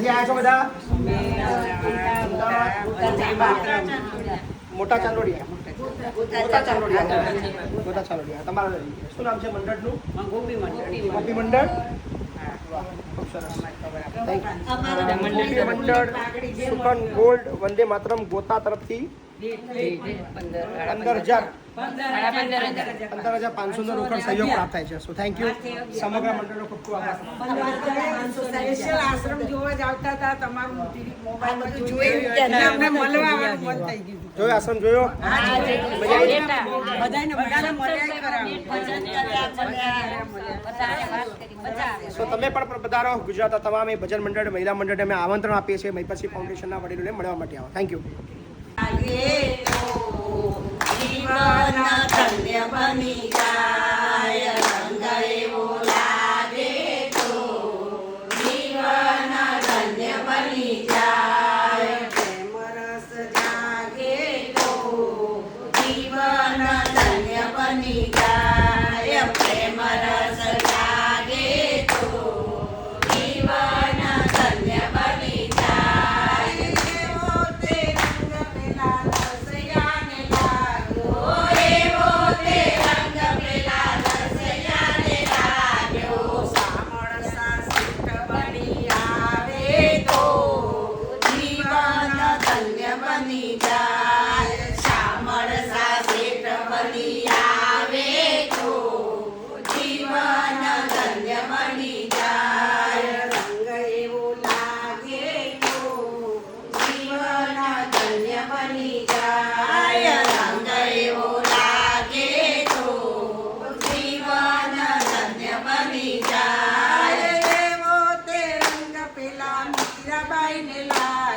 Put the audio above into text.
ક્યાંથી આવ્યા છો બધા? મોટા ચાંદોડિયા. મોટા ચાંદોડિયા. તમારું શું નામ છે મંડળનું? ગોપી મંડળ. ખૂબ સરસ. ગોપી મંડળ સુકન ગોલ્ડ વંદે માતરમ ગોતા તરફથી 15,500 રોકડ સહયોગ પ્રાપ્ત થાય છે. સો થેન્ક યુ સમગ્ર મંડળનો ખૂબ ખૂબ આભાર. સ્પેશિયલ આશ્રમ જોવા જ આવતા હતા, તમારું મોબાઈલ જોયું એટલે અમને મળવા આવવાનું મન થઈ ગયું. જોયો આશ્રમ જોયો? બધાને મળ્યા. સો તમે પણ પધારો. ગુજરાતના તમામ ભજન મંડળ, મહિલા મંડળને અમે આમંત્રણ આપીએ છીએ મહિપતસિંહ ફાઉન્ડેશનના વડીલોને મળવા માટે આવો. Thank you. જીવન ધન્ય બની જાય, રંગ એવો લાગે તો જીવન ધન્ય બની જાય, પ્રેમ રસ જાગે તો જીવન ધન્ય બની જાય, પ્રેમ રસ જાગે તો જીવન ધન્ય બની જાય, એવો તે રંગ પેલા રસયાને લાગ્યો, એવો તે રંગ પેલા રસયાને લાગ્યો, સામળ સાસિત બની આવે તો જીવન ધન્ય બની જાય, સામળ સાસિત બની આવે તો જીવન ધન્ય બની જાય, રંગ એવો લાગે તો જીવન ધન્ય બની જાય, રંગ એવો લાગે તો જીવન ધન્ય બની જાય, એવો તે રંગ પેલા મીરાબાઈને લાગ્યો.